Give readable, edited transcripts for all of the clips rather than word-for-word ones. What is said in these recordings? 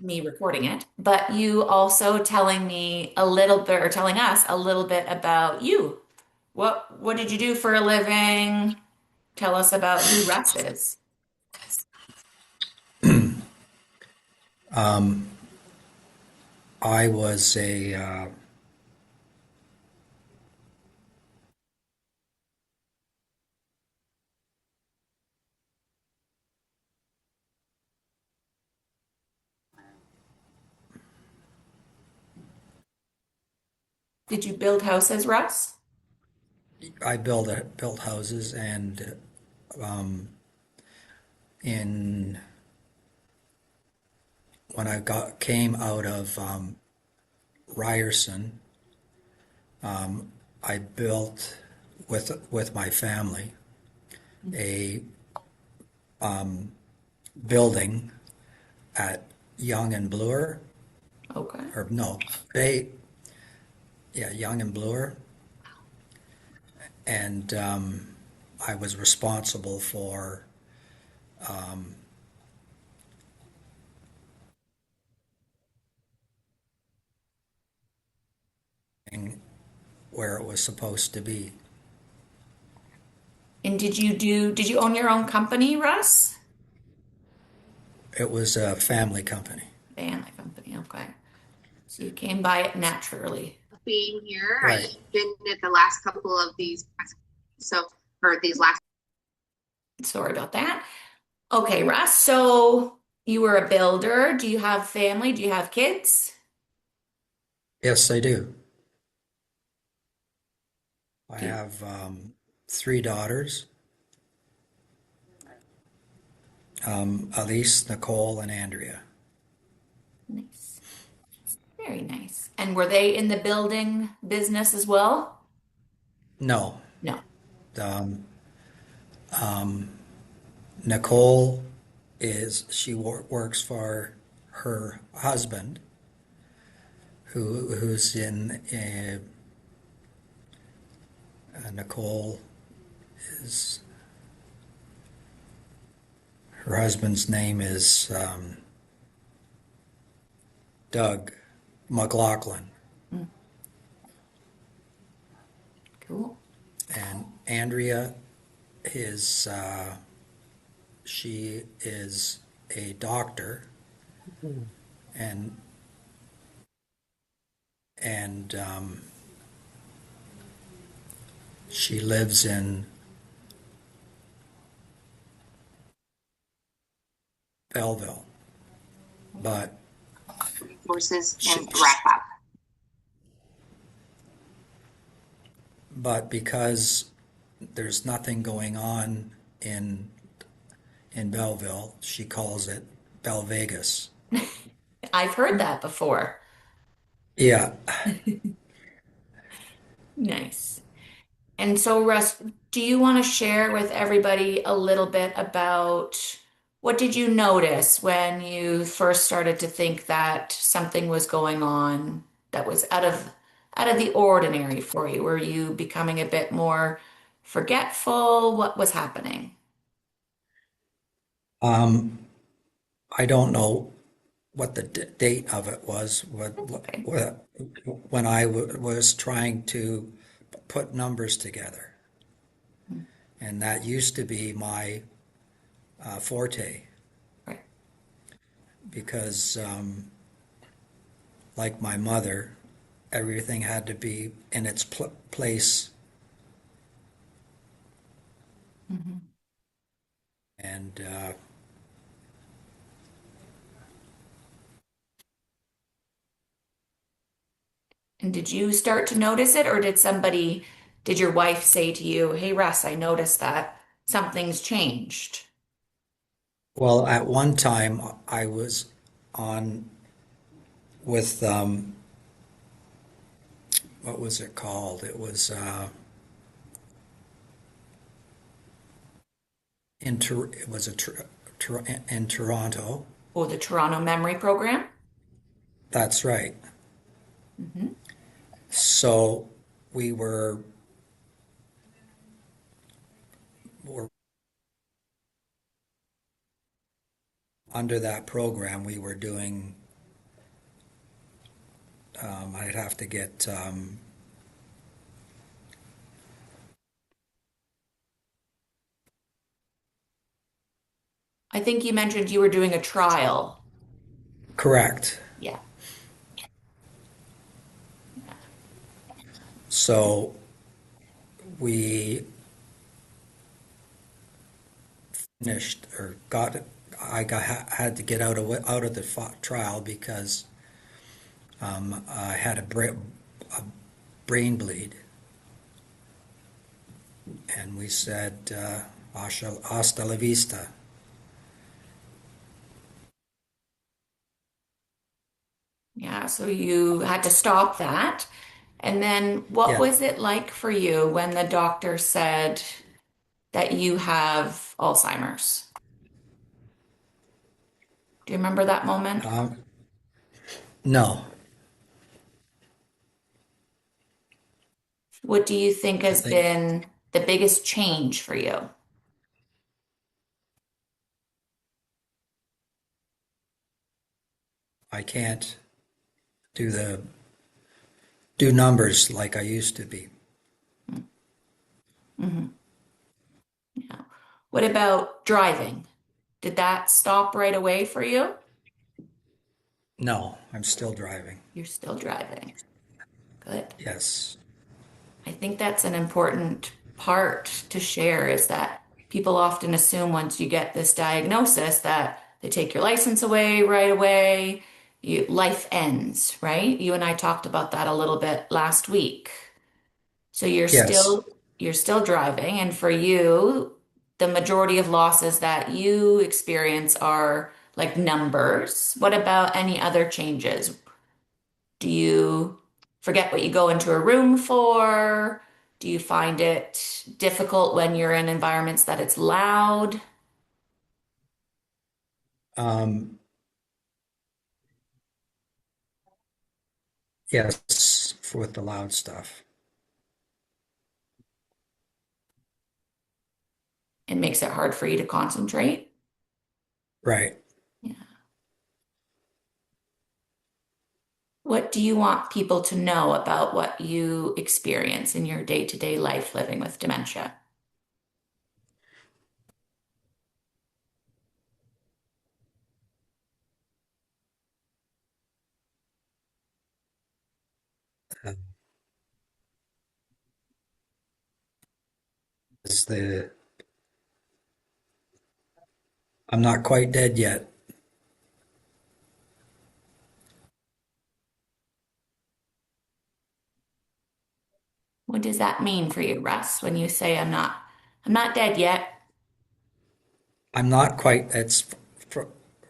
me recording it, but you also telling me a little bit or telling us a little bit about you. What did you do for a living? Tell us about who Russ is. Um, I was a Did you build houses, Russ? I built houses, and um, in when I got came out of Ryerson, I built with my family a building at Young and Bloor, Okay. or no, Bay, yeah, Young and Bloor, and I was responsible for where it was supposed to be. And did you own your own company, Russ? It was a family company. Family company, okay. So you came by it naturally. Being here. Right. I've been at the last couple of these, so or these last. Sorry about that. Okay, Russ. So you were a builder. Do you have family? Do you have kids? Yes, I do. I Do you, have three daughters, Elise, Nicole, and Andrea. nice. Very nice. And were they in the building business as well? No, No. um, Nicole works for her husband, who's in. Nicole is her husband's name is Doug McLaughlin, Mm, cool. and Andrea is she is a doctor, and and she lives in Belleville, but Resources she, and wrap up. but because there's nothing going on in in Belleville, she calls it Bell Vegas. I've heard that before. Yeah. Nice. And so, Russ, do you want to share with everybody a little bit about what did you notice when you first started to think that something was going on that was out of the ordinary for you? Were you becoming a bit more forgetful? What was happening? Um, I don't know what the date of it was, Okay. when I was trying to put numbers together. And that used to be my forte Right. because, like my mother, everything had to be in its place. Mhm. And And did you start to notice it, or did your wife say to you, "Hey, Russ, I noticed that something's changed"? well, at one time I was on with what was it called? It was it was in Toronto. Or the Toronto Memory Program? That's right. Hmm. So we were under that program. We were doing I'd have to get, I think you mentioned you were doing a trial. correct. Yeah. So we finished or got it. Had to get out of the trial because I had a brain bleed, and we said hasta la vista. Yeah, so you had to stop that. And then what Yeah. was it like for you when the doctor said that you have Alzheimer's? Do you remember that moment? Um, no, What do you think I has think been the biggest change for you? I can't do the do numbers like I used to be. Mhm. Yeah. What about driving? Did that stop right away for you? No, I'm still driving. You're still driving. Good. Yes. I think that's an important part to share is that people often assume once you get this diagnosis that they take your license away right away, life ends, right? You and I talked about that a little bit last week. So Yes. you're still driving, and for you, the majority of losses that you experience are like numbers. What about any other changes? Do you forget what you go into a room for? Do you find it difficult when you're in environments that it's loud? Um, yes, with the loud stuff. It makes it hard for you to concentrate? Right. Yeah. What do you want people to know about what you experience in your day-to-day life living with dementia? Uh, Is the I'm not quite dead yet. What does that mean for you, Russ, when you say I'm not dead yet? I'm not quite. Fr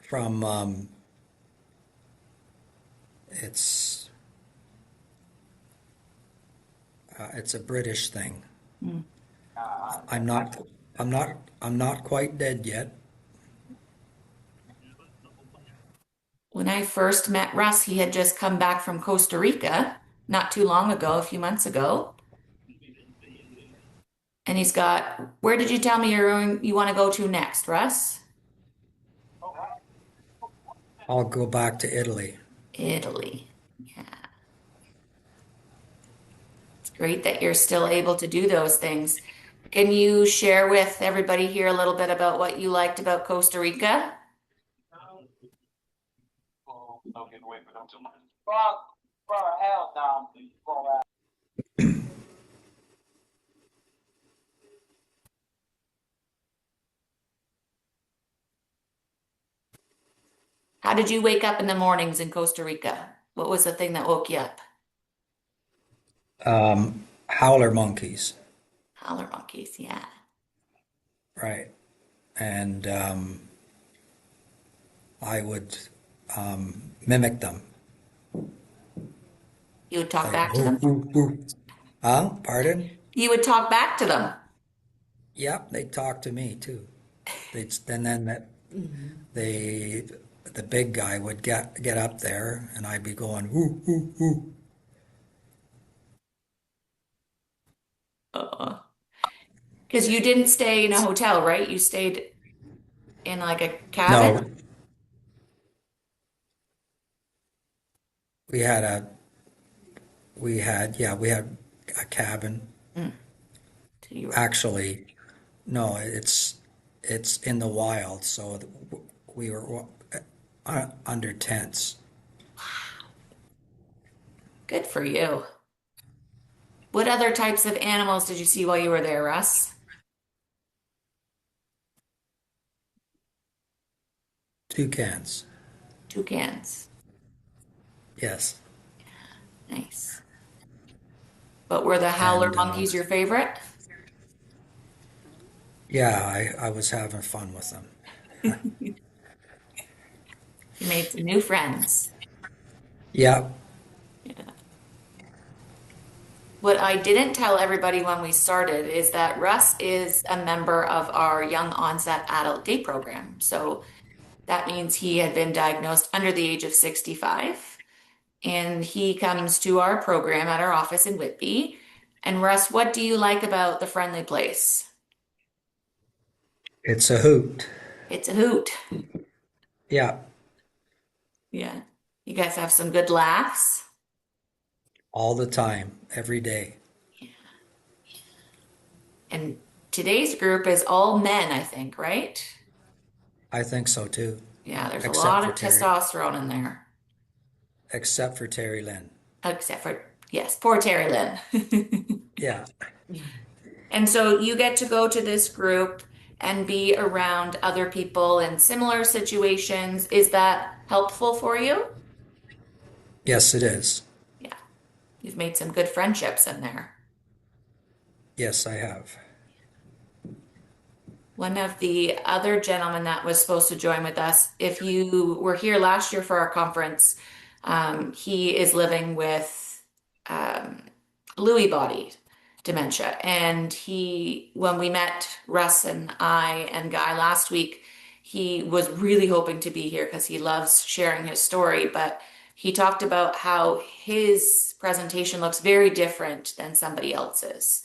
from it's it's a British thing. Mm. I'm not. I'm not quite dead yet. When I first met Russ, he had just come back from Costa Rica not too long ago, a few months ago. And he's got, where did you tell me you want to go to next, Russ? I'll go back to Italy. Italy. Yeah. It's great that you're still able to do those things. Can you share with everybody here a little bit about what you liked about Costa Rica? How did you wake up in the mornings in Costa Rica? What was the thing that woke you up? Howler monkeys, Howler monkeys, yeah. right? And I would mimic them, You would talk like back to whoo them? whoo whoo. Huh? Pardon? You would talk back to them. Yep, they talk to me too. And then they the big guy would get up there, and I'd be going whoo whoo whoo. Because you didn't stay in a hotel, right? You stayed in like a cabin? No, we had we had a cabin. Mm. So you were Actually, no, it's in the wild, so we were under tents. good for you. What other types of animals did you see while you were there, Russ? Toucans. Toucans. Yes. Nice. But were the howler And monkeys your favorite? yeah, I was having fun with them. You made some new friends. Yeah, Yeah. What I didn't tell everybody when we started is that Russ is a member of our Young Onset Adult Day program. So that means he had been diagnosed under the age of 65. And he comes to our program at our office in Whitby. And Russ, what do you like about the friendly place? it's a hoot. It's a hoot. Yeah, Yeah. You guys have some good laughs. all the time, every day. And today's group is all men, I think, right? I think so too. Yeah, there's a Except lot for of Terry, testosterone in there. except for Terry Lynn. Except for, yes, poor Terry Lynn. Yeah, And so you get to go to this group and be around other people in similar situations. Is that helpful for you? yes, it is. Yeah, you've made some good friendships in there. Yes, I have. One of the other gentlemen that was supposed to join with us, if you were here last year for our conference, he is living with um, Lewy body dementia. And when we met Russ and I and Guy last week, he was really hoping to be here because he loves sharing his story. But he talked about how his presentation looks very different than somebody else's.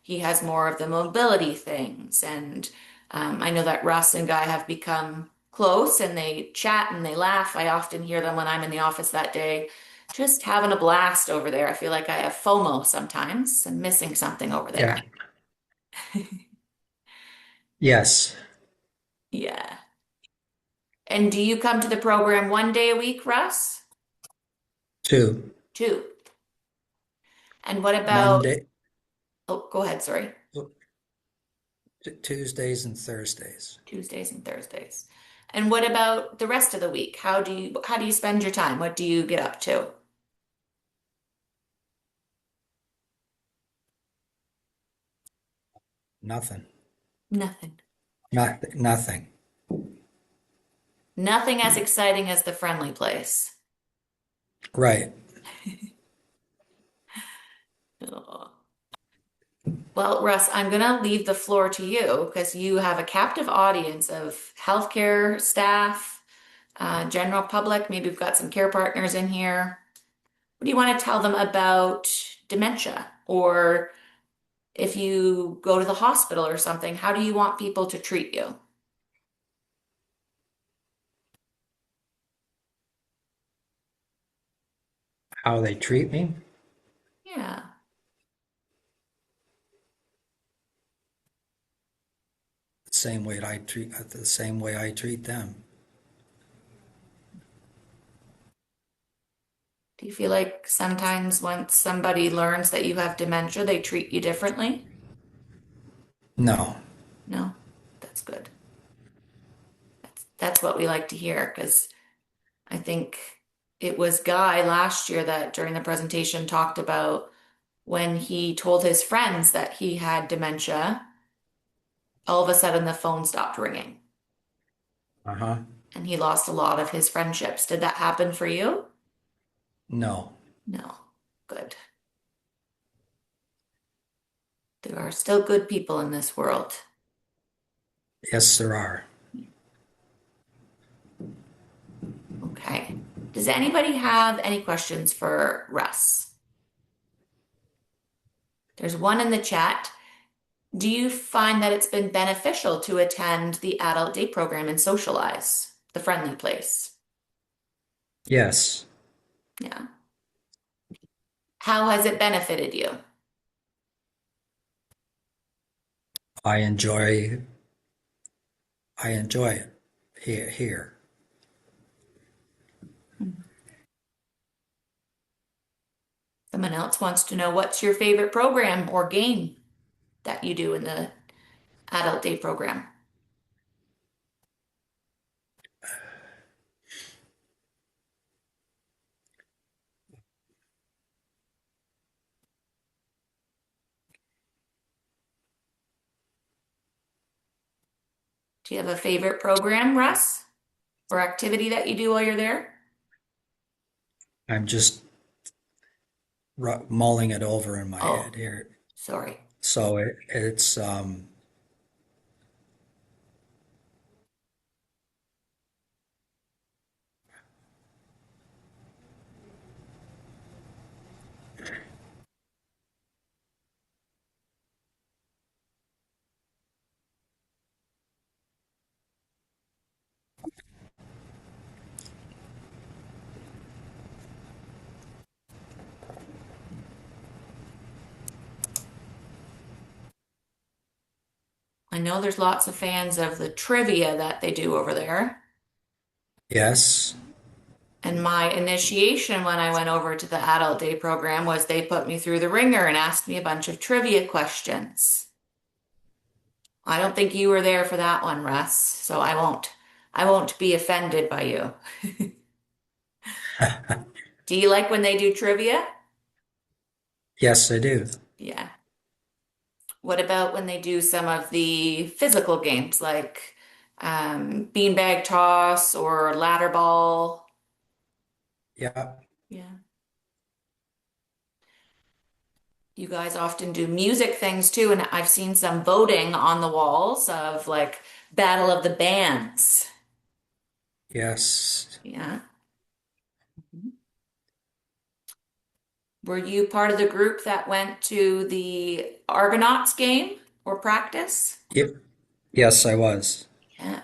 He has more of the mobility things. And I know that Russ and Guy have become close and they chat and they laugh. I often hear them when I'm in the office that day, just having a blast over there. I feel like I have FOMO sometimes. I'm missing something over Yeah. there. Yes. Yeah. And do you come to the program 1 day a week, Russ? Two. Two. And what about, Monday, oh, go ahead, sorry. Tuesdays and Thursdays. Tuesdays and Thursdays. And what about the rest of the week? How do you spend your time? What do you get up to? Nothing. Nothing. Nothing. Nothing as exciting as the friendly place. Right. Oh. Well, Russ, I'm going to leave the floor to you because you have a captive audience of healthcare staff, general public. Maybe we've got some care partners in here. What do you want to tell them about dementia? Or if you go to the hospital or something, how do you want people to treat you? How they treat me, Yeah. the same way I treat them. Do you feel like sometimes once somebody learns that you have dementia, they treat you differently? No. No, that's good. That's what we like to hear because I think it was Guy last year that during the presentation talked about when he told his friends that he had dementia, all of a sudden the phone stopped ringing Uh-huh. and he lost a lot of his friendships. Did that happen for you? No. No. Good. There are still good people in this world. Yes, there are. Okay. Does anybody have any questions for Russ? There's one in the chat. Do you find that it's been beneficial to attend the adult day program and socialize the friendly place? Yes. Yeah. How has it benefited you? I enjoy I enjoy it here. Someone else wants to know what's your favorite program or game that you do in the adult day program? Do you have a favorite program, Russ, or activity that you do while you're there? I'm just mulling it over in my Oh, head here. sorry. So it's I know there's lots of fans of the trivia that they do over there. yes, And my initiation when I went over to the adult day program was they put me through the ringer and asked me a bunch of trivia questions. I don't think you were there for that one, Russ, so I won't be offended by you. Do you like when they do trivia? yes, I do. Yeah. What about when they do some of the physical games like beanbag toss or ladder ball? Yeah, Yeah. You guys often do music things too, and I've seen some voting on the walls of like Battle of the Bands. yes, Yeah. Were you part of the group that went to the Argonauts game or practice? yep, yes, I was. Yeah.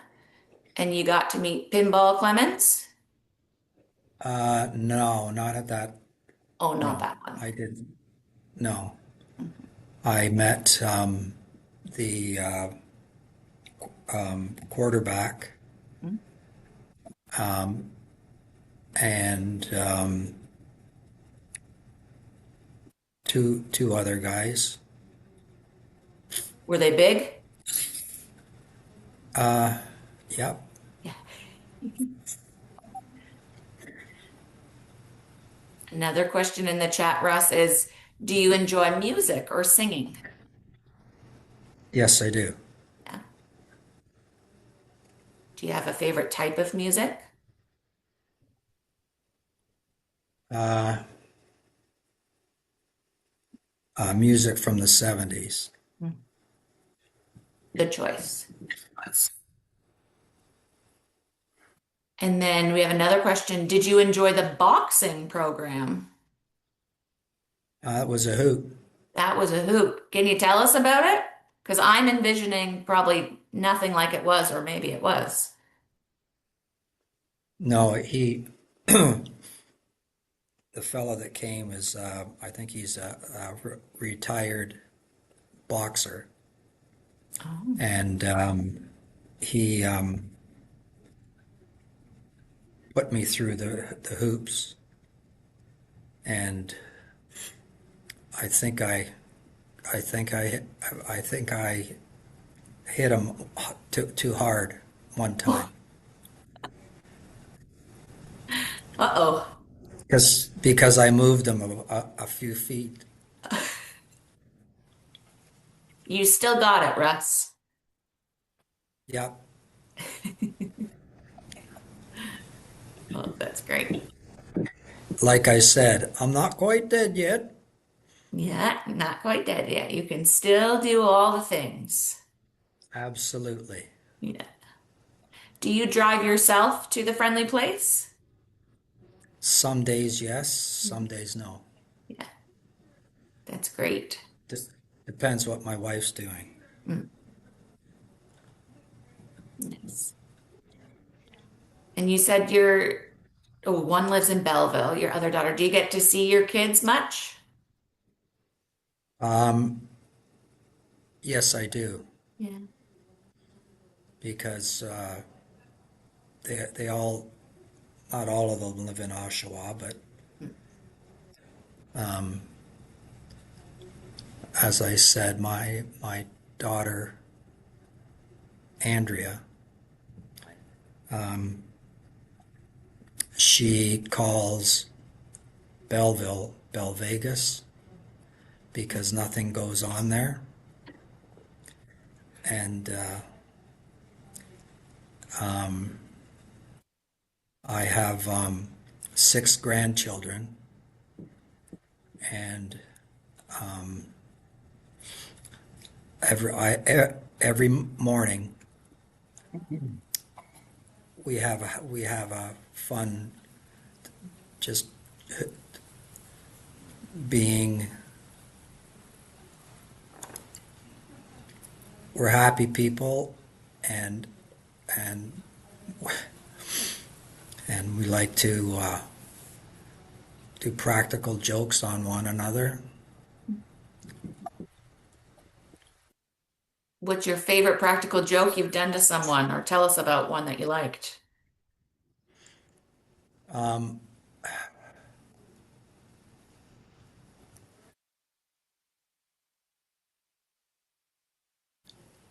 And you got to meet Pinball Clemens? No, not at that. Oh, not No, that one. I didn't. No, Mhm. I met the quarterback and two other guys. Were they big? Yep. Yeah. Another question in the chat, Russ, is do you enjoy music or singing? Yes, I do. Yeah. Do you have a favorite type of music? Uh, music from the 70s. Mm. Good choice. And then we have another question. Did you enjoy the boxing program? It was a hoot. That was a hoot. Can you tell us about it? Because I'm envisioning probably nothing like it was, or maybe it was. No, the fellow that came is, I think he's a retired boxer. Oh. And he put me through the hoops. And I think I, I think I think I hit him too hard one time. Uh-oh. Because I moved him a few feet. You still got it, Russ. Yep. Oh, that's great. Like I said, I'm not quite dead yet. Yeah, not quite dead yet. You can still do all the things. Absolutely. Yeah. Do you drive yourself to the friendly place? Some days yes, some days no. Yeah, that's great. Just depends what my wife's doing. Mm, nice. And you said one lives in Belleville, your other daughter. Do you get to see your kids much? Um, yes, I do, Yeah. because they all, not all of them live in Oshawa, but as I said, my daughter Andrea, she calls Belleville Belvegas because nothing goes on there, and I have six grandchildren, and every morning we have a fun just being we're happy people, and and and we like to do practical jokes on one another. What's your favorite practical joke you've done to someone, or tell us about one that you liked? Um,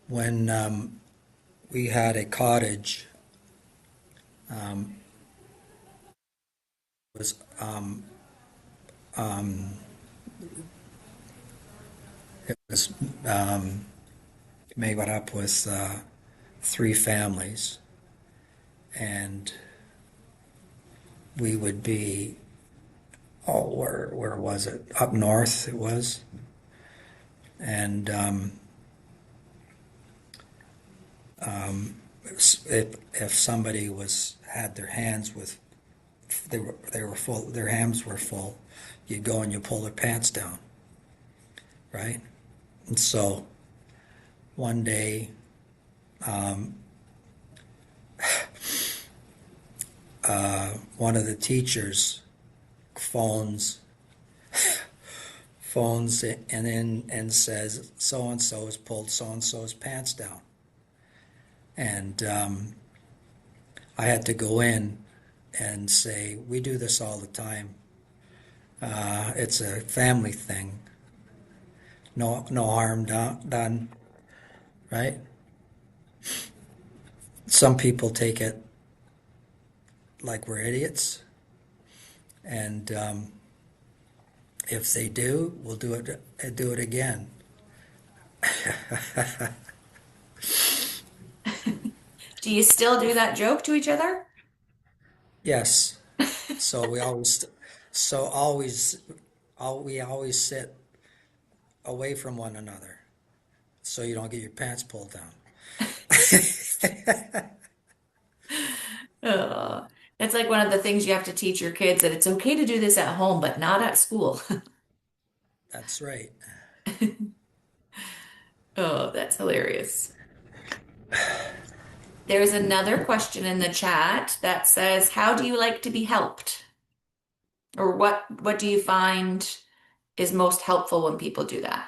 when we had a cottage, um, was it was made up with three families, and we would be, oh, where was it? Up north it was, and if somebody was had their hands with they were full, their hands were full, you'd go and you pull their pants down, right? And so one day, one of the teachers phones and then and says so and so has pulled so and so's pants down, and I had to go in and say we do this all the time. It's a family thing. No harm done, right? Some people take it like we're idiots, and if they do, we'll do it again. Do you still do that joke to each other? Yes. So we always, so always, we always sit away from one another so you don't get your pants pulled down. Oh, it's like one of the things you have to teach your kids that it's okay to do this at home, but not at school. That's right. Oh, that's hilarious. There's another question in the chat that says, "How do you like to be helped?" Or what do you find is most helpful when people do that?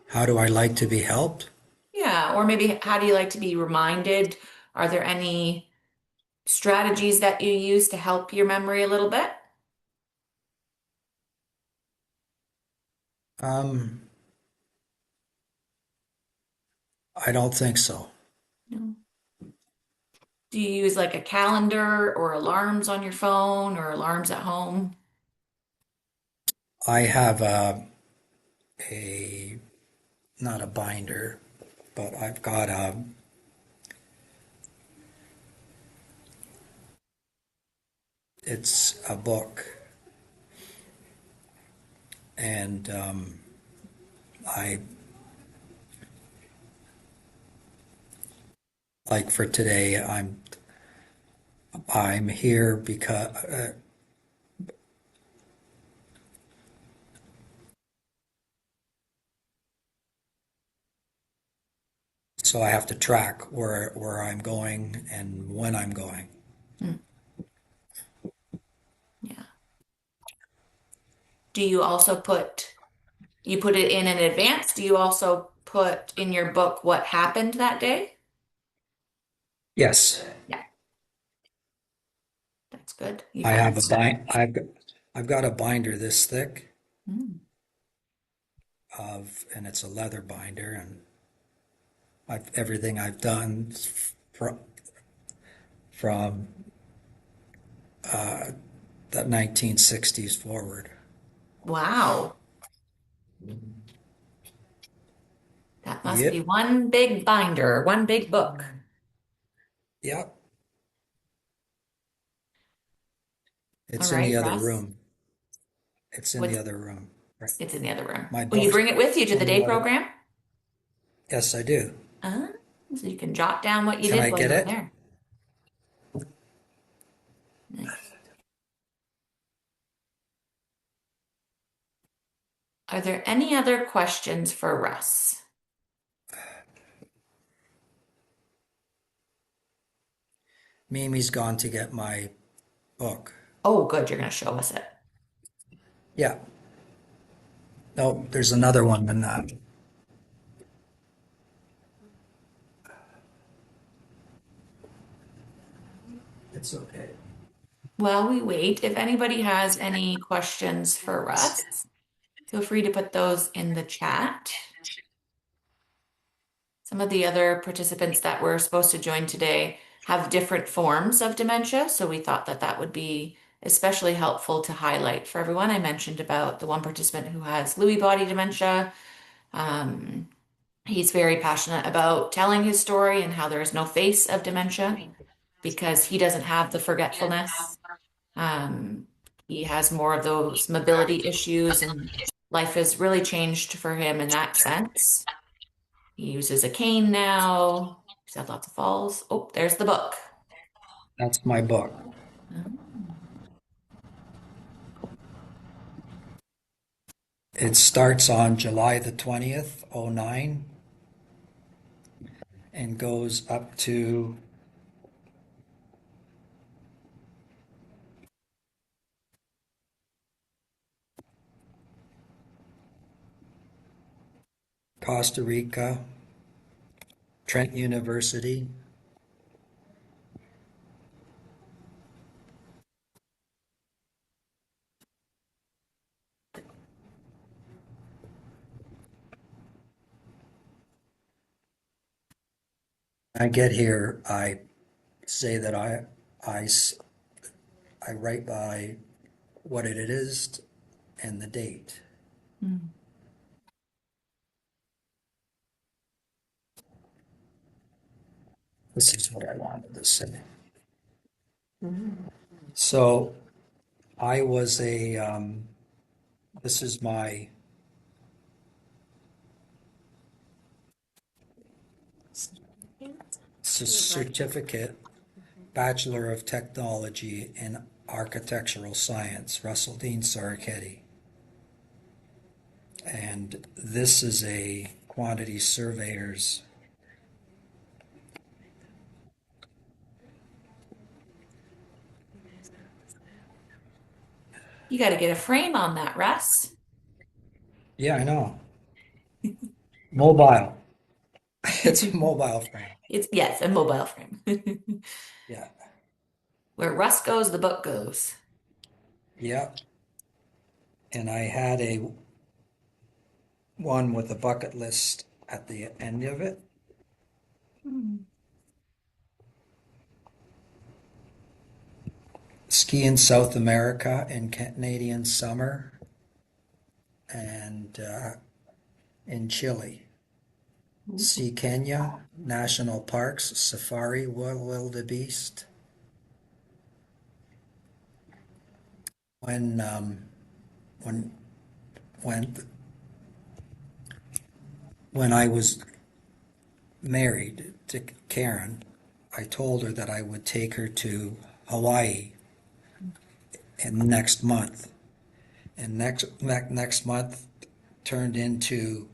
How do I like to be helped? Yeah, or maybe how do you like to be reminded? Are there any strategies that you use to help your memory a little bit? Um, I don't think so. No. Do you use like a calendar or alarms on your phone or alarms at home? I have a not a binder, but I've got it's a book, and I like for today. I'm here because So I have to track where I'm going and when I'm going. Mm, yeah. Do you also you put it in advance? Do you also put in your book what happened that day? Yes, Yeah, that's good. You I find have a bind. I've got a binder this thick Mm. and it's a leather binder, and everything I've done from from the 1960s forward. Wow, that must be Yep, one big binder, one big book. yep. All It's in the right, other Russ. room. It's in the What's other room. Right. it's in the other room. My Will you book's bring it with you to the on the day other. program? Yes, I do. Uh, so you can jot down what you Can did I while get you were it? there. Nice. Are there any other questions for Russ? Mimi's gone to get my book. Oh, good, you're going to show us it. Yeah. No, there's another one than that. It's okay. While we wait, if anybody has any questions for Russ, feel free to put those in the chat. Some of the other participants that were supposed to join today have different forms of dementia, so we thought that that would be especially helpful to highlight for everyone. I mentioned about the one participant who has Lewy body dementia. Um, he's very passionate about telling his story and how there is no face of dementia because he doesn't have the forgetfulness. Um, he has more of those mobility issues, and life has really changed for him in that sense. He uses a cane now. He's had lots of falls. Oh, there's the book. That's my book. Oh. It starts on July the 20th, '09, and goes up to Costa Rica, Trent University. I get here, I say that I, I write by what it is and the date. Mm. This is what I wanted to say. So I was this is my certificate, Bachelor of Technology in Architectural Science, Russell Dean Sariketti. And this is a quantity surveyor's. You got to get a frame on that, Russ. Yeah, I know. Mobile. It's a mobile frame. It's yes, a mobile frame. Yeah. Where Russ goes, the book goes. Yeah. And I had a one with a bucket list at the end of it. Mm. Ski in South America in Canadian summer and in Chile. See Kenya, national parks, safari, wildebeest. When when when when I was married to Karen, I told her that I would take her to Hawaii in next month, and next month turned into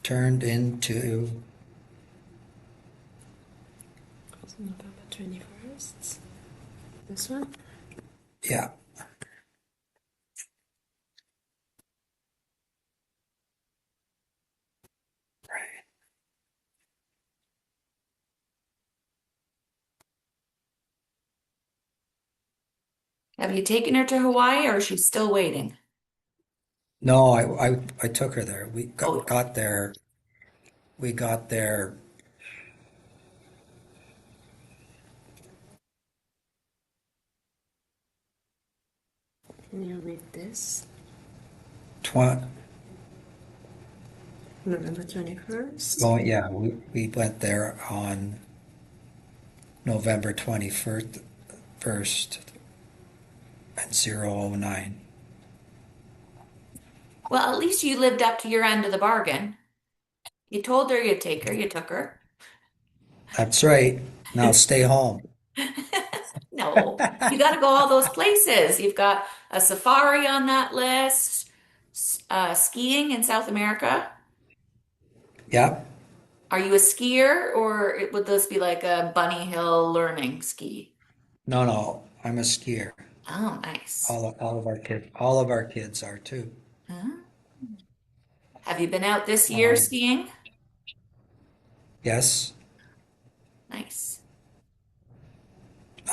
turned into, November 21st. This one? yeah, right. Have you taken her to Hawaii or is she still waiting? No, I took her there. We got, Oh, got there. We got there Can you read this? 20. November 21st. Oh yeah, we went there on November 21st, first at 009. well, at least you lived up to your end of the bargain. You told her you'd take her, you took her. That's right. Now stay home. No, you got to go all those places. You've got a safari on that list, skiing in South America. Yep. Are you a skier or would this be like a bunny hill learning ski? No, no, I'm a skier. Oh, nice. All of our kids are too. Huh? Have you been out this year Um, skiing? yes, Nice.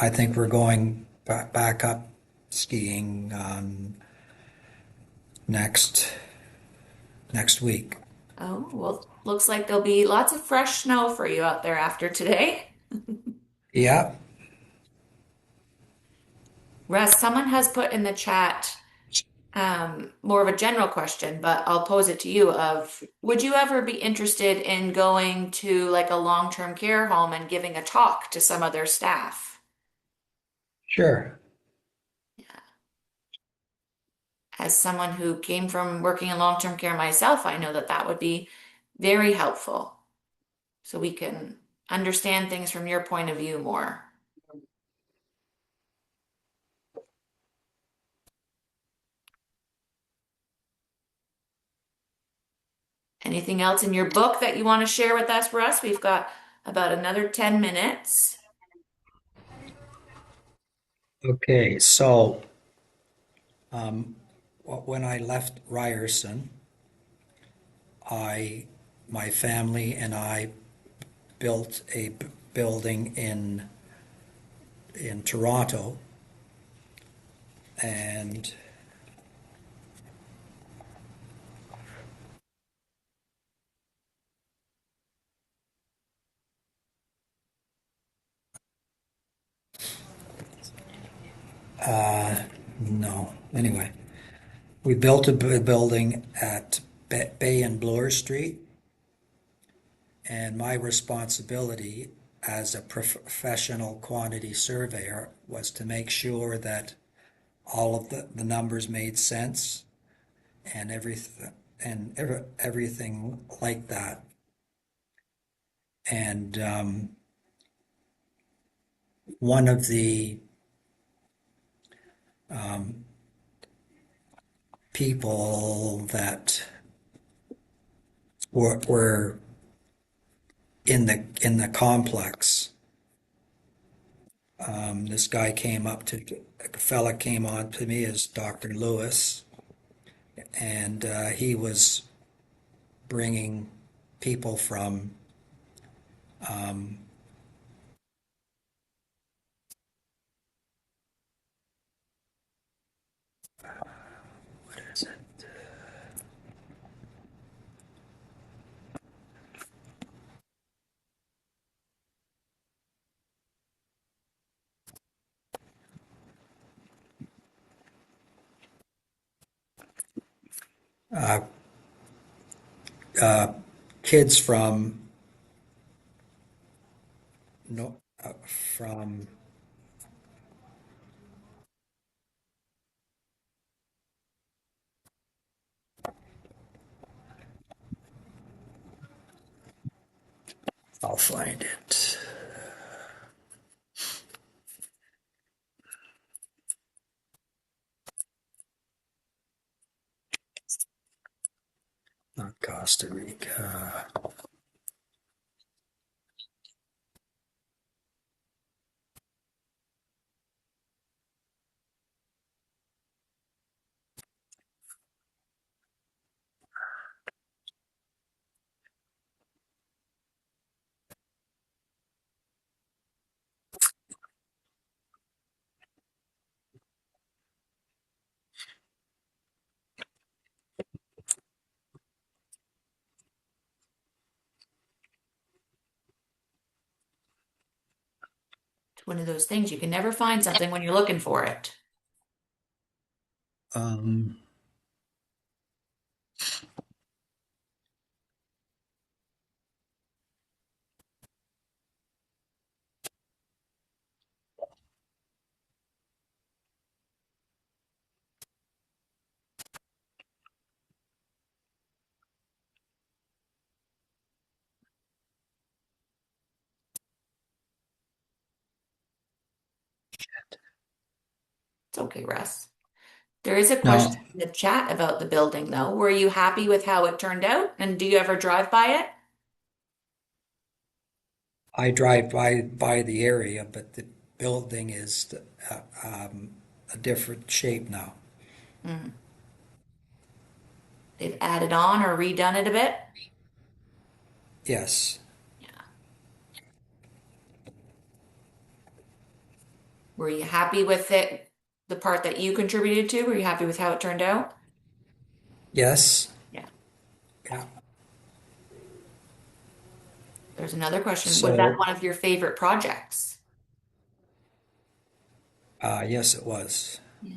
I think we're going back up skiing next next week. Oh, well, looks like there'll be lots of fresh snow for you out there after today. Yeah, Russ, someone has put in the chat more of a general question, but I'll pose it to you of would you ever be interested in going to like a long-term care home and giving a talk to some of their staff? sure. As someone who came from working in long-term care myself, I know that that would be very helpful. So we can understand things from your point of view more. Anything else in your book that you want to share with us, Russ? We've got about another 10 minutes. Okay, so um, when I left Ryerson, I, my family and I built a building in Toronto, and no, anyway, we built a building at Bay and Bloor Street, and my responsibility as a professional quantity surveyor was to make sure that all of the numbers made sense and everything like that. And one of the people that were in the complex, this guy came up to a fella came on to me as Dr. Lewis, and he was bringing people from what is it? Uh, uh, Kids from no from I'll find it. Not Costa Rica. One of those things you can never find something when you're looking for it. Um, It's okay, Russ. There is a question no, in the chat about the building, though. Were you happy with how it turned out? And do you ever drive by it? I drive by the area, but the building is a different shape now. Mm. They've added on or redone it a bit? Yes, Yeah. Were you happy with it, the part that you contributed to? Were you happy with how it turned out? yes, Yeah. yeah. There's another question. Was that So, one of your favorite projects? yes, it was. Yeah.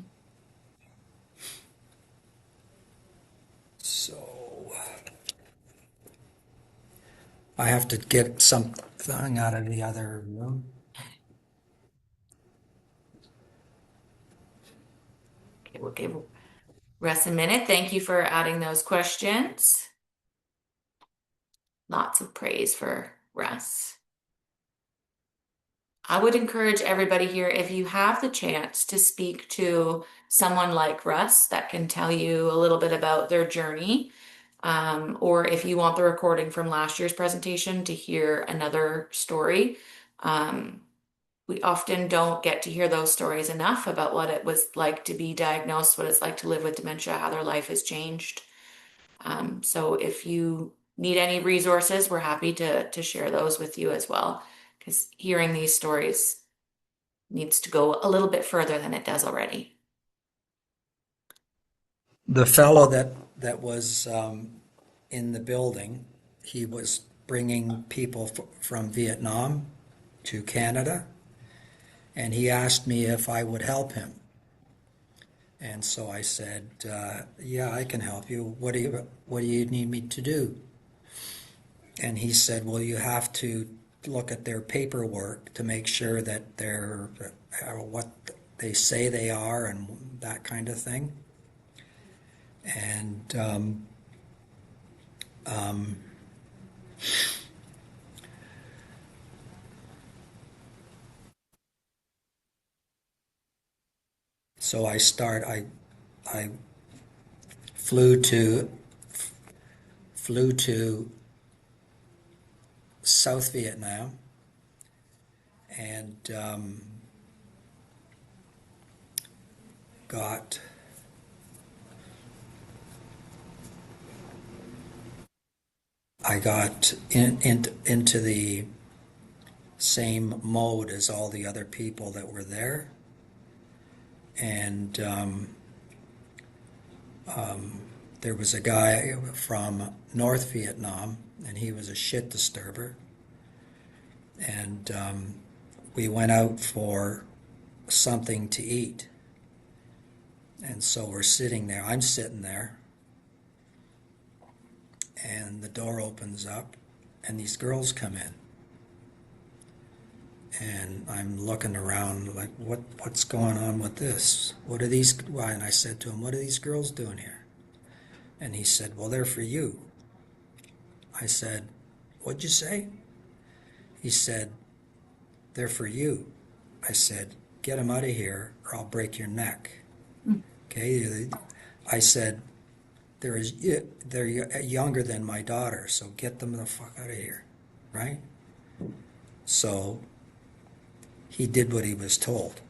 So, I have to get something out of the other room. Okay, we'll give Russ a minute. Thank you for adding those questions. Lots of praise for Russ. I would encourage everybody here, if you have the chance to speak to someone like Russ that can tell you a little bit about their journey, or if you want the recording from last year's presentation to hear another story. We often don't get to hear those stories enough about what it was like to be diagnosed, what it's like to live with dementia, how their life has changed. So if you need any resources, we're happy to share those with you as well, because hearing these stories needs to go a little bit further than it does already. The fellow that was in the building, he was bringing people from Vietnam to Canada, and he asked me if I would help him. And so I said, "Yeah, I can help you. What do you need me to do?" And he said, "Well, you have to look at their paperwork to make sure that they're what they say they are and that kind of thing." And so I flew to flew to South Vietnam and got I got into the same mode as all the other people that were there, and there was a guy from North Vietnam, and he was a shit disturber, and we went out for something to eat, and so we're sitting there. I'm sitting there, and the door opens up, and these girls come in. And I'm looking around like, what's going on with this? What are these? Why? And I said to him, what are these girls doing here? And he said, well, they're for you. I said, what'd you say? He said, they're for you. I said, get them out of here or I'll break your neck. Okay? I said, they're younger than my daughter, so get them the fuck out of here. Right? So he did what he was told.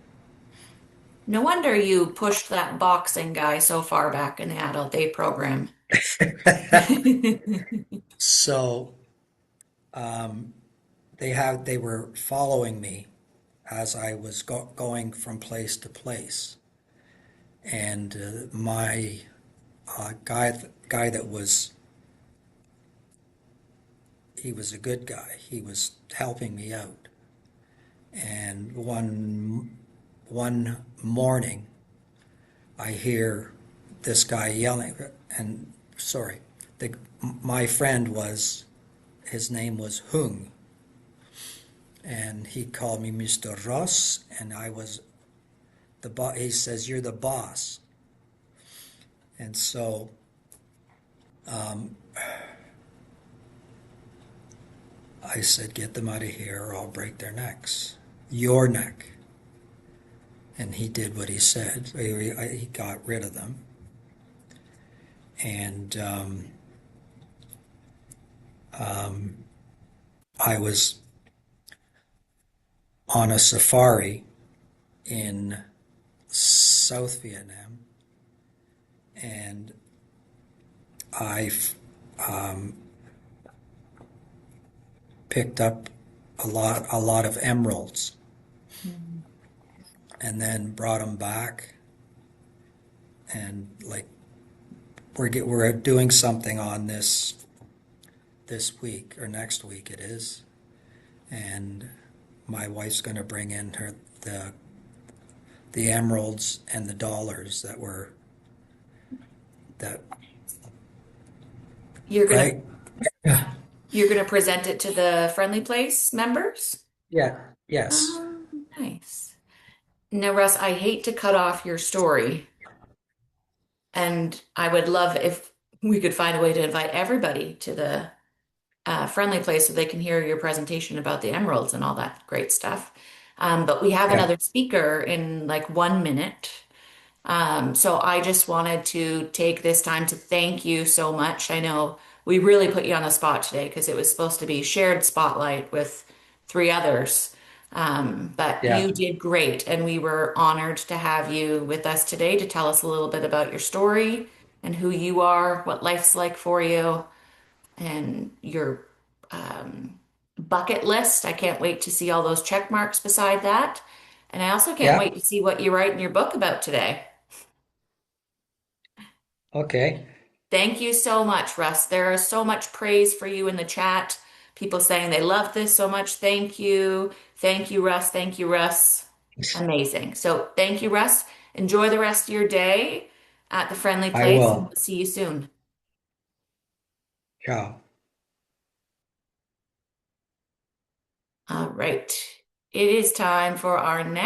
No wonder you pushed that boxing guy so far back in the adult day program. So they were following me as I was going from place to place, and my guy that was he was a good guy. He was helping me out, And one morning, I hear this guy yelling, and sorry, the, my friend was, his name was Hung, and he called me Mr. Ross, and I was the boss. He says, "You're the boss," and so I said, "Get them out of here, or I'll break their necks, your neck." And he did what he said. He got rid of them, and I was on a safari in South Vietnam, and I picked up a lot of emeralds, Mhm. and then brought them back, and like we're doing something on this week or next week it is, and my wife's going to bring in the the emeralds and the dollars that You're gonna right. Yeah. you're gonna present it to the Friendly Place members? Yeah. Yes. Oh, nice. Now, Russ, I hate to cut off your story, and I would love if we could find a way to invite everybody to the Friendly Place so they can hear your presentation about the emeralds and all that great stuff. But we have Yeah. another speaker in like 1 minute. So I just wanted to take this time to thank you so much. I know we really put you on the spot today because it was supposed to be shared spotlight with three others. But Yeah. you did great, and we were honored to have you with us today to tell us a little bit about your story and who you are, what life's like for you, and your bucket list. I can't wait to see all those check marks beside that. And I also can't Yeah. wait to see what you write in your book about today. Okay. Thank you so much, Russ. There is so much praise for you in the chat. People saying they love this so much. Thank you. Thank you, Russ. Thank you, Russ. Amazing. So thank you, Russ. Enjoy the rest of your day at the Friendly I Place, and will. we'll see you soon. Ciao. All right. It is time for our next.